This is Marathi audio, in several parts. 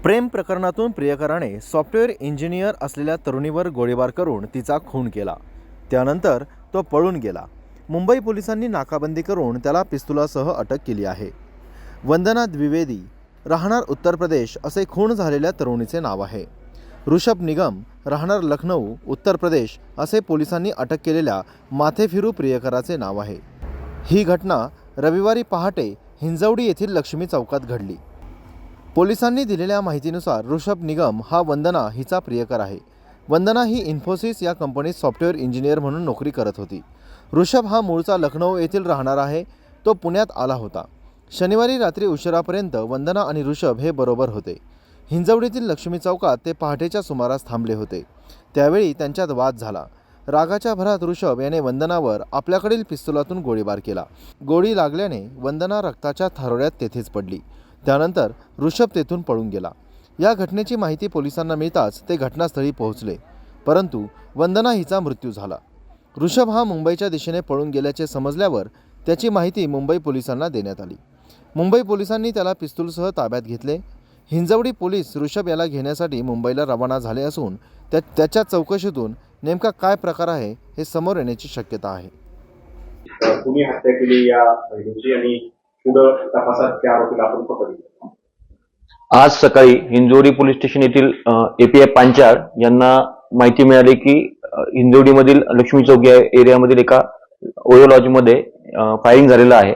प्रेम प्रकरणातून प्रियकराने सॉफ्टवेअर इंजिनियर असलेल्या तरुणीवर गोळीबार करून तिचा खून केला। त्यानंतर तो पळून गेला। मुंबई पोलिसांनी नाकाबंदी करून त्याला पिस्तुलासह अटक केली आहे। वंदना द्विवेदी राहणार उत्तर प्रदेश असे खून झालेल्या तरुणीचे नाव आहे। ऋषभ निगम राहणार लखनऊ उत्तर प्रदेश असे पोलिसांनी अटक केलेल्या माथेफिरू प्रियकराचे नाव आहे। ही घटना रविवारी पहाटे हिंजवडी येथील लक्ष्मी चौकात घडली। पोलिसांनी दिलेल्या माहितीनुसार ऋषभ निगम हा वंदना हिचा प्रियकर आहे। वंदना ही इन्फोसिस या कंपनीत सॉफ्टवेअर इंजिनियर म्हणून नोकरी करत होती। ऋषभ हा मूळचा लखनऊ येथील राहणार आहे। तो पुण्यात आला होता। शनिवारी रात्री उशिरापर्यंत वंदना आणि ऋषभ हे बरोबर होते। हिंजवडीतील लक्ष्मी चौकात ते पहाटेच्या सुमारास थांबले होते। त्यावेळी त्यांच्यात वाद झाला। रागाच्या भरात ऋषभ याने वंदनावर आपल्याकडील पिस्तुलातून गोळीबार केला। गोळी लागल्याने वंदना रक्ताच्या थारोळ्यात तेथेच पडली। त्यानंतर ऋषभ तेथून पळून गेला। या घटनेची माहिती पोलिसांना मिळताच ते घटनास्थळी पोहोचले, परंतु वंदना हिचा मृत्यू झाला। ऋषभ हा मुंबईच्या दिशेने पळून गेल्याचे समजल्यावर त्याची माहिती मुंबई पोलिसांना देण्यात आली। मुंबई पोलिसांनी त्याला पिस्तूलसह ताब्यात घेतले। हिंजवडी पोलीस ऋषभ याला घेण्यासाठी मुंबईला रवाना झाले असून त्याच्या चौकशीतून नेमका काय प्रकार आहे हे समोर येण्याची शक्यता आहे। कुणी हत्या केली या महिलेची आणि पुढे तपासात त्या आरोपीला आपण पकडले। आज सकाळी हिंजवडी पोलीस स्टेशन येथील एपीआय पांचाळ यांना माहिती मिळाली की हिंजवडीमधील लक्ष्मी चौक या एरियामधील एका ओयो लॉजमध्ये फायरिंग झालेलं आहे।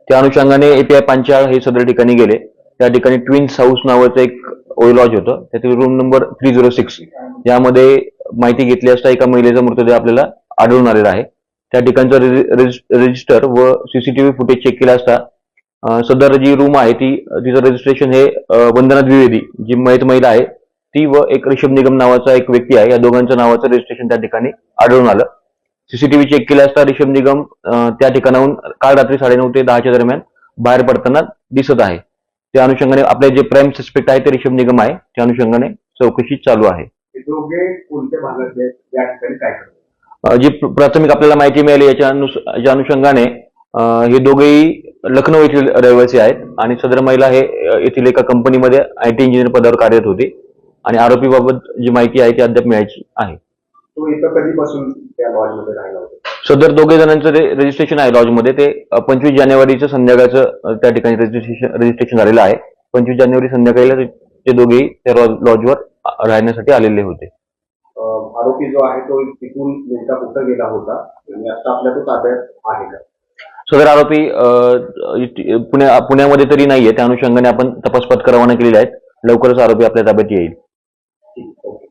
त्या अनुषंगाने एपीआय पांचाळ हे सदर ठिकाणी गेले। त्या ठिकाणी ट्विन्स हाऊस नावाचं एक ओयो लॉज होतं, त्यातील रूम नंबर 306 यामध्ये माहिती घेतली असता एका महिलेचा मृतदेह आपल्याला आढळून आलेला आहे। त्या ठिकाणचं रजिस्टर व सीसीटीव्ही फुटेज चेक केला असता सदर जी रूम आहे तिचं रजिस्ट्रेशन हे वंदना द्विवेदी जी मयत महिला आहे ती व एक ऋषभ निगम नावाचा एक व्यक्ती आहे, या दोघांचं नावाचं रजिस्ट्रेशन त्या ठिकाणी आढळून आलं। सीसीटीव्ही चेक केला असता ऋषभ निगम त्या ठिकाणाहून काल रात्री 9:30 ते 10च्या दरम्यान बाहेर पडताना दिसत आहे। त्या अनुषंगाने आपले जे प्राइम सस्पेक्ट आहे ते ऋषभ निगम आहे, त्या अनुषंगाने चौकशी चालू आहे। जी प्राथमिक आपल्याला माहिती मिळाली याच्या अनुषंगाने हे दोघेही लखनौ येथील रहिवासी आहेत आणि सदर महिला हे येथील एका कंपनीमध्ये IT इंजिनियर पदावर कार्यरत होती आणि आरोपीबाबत जी माहिती आहे ती अद्याप मिळायची आहे। तो इथं कधीपासून त्या लॉजमध्ये राहिला होता? सदर दोघे जणांचं रजिस्ट्रेशन आहे लॉजमध्ये ते 25 जानेवारीचं संध्याकाळचं त्या ठिकाणी रजिस्ट्रेशन झालेलं आहे। 25 जानेवारी संध्याकाळीला ते दोघेही त्या लॉजवर राहण्यासाठी आलेले होते। आरोपी जो आहे तो तिथून नेमका कुठं गेला होता आणि आता आपल्या तो ताब्यात आहे का? सदर आरोपी पुण्यामध्ये तरी नाहीये, त्या अनुषंगाने आपण तपास पथक रवाना केलेले आहेत। लवकरच आरोपी आपल्या ताब्यात येईल। ठीक, ओके।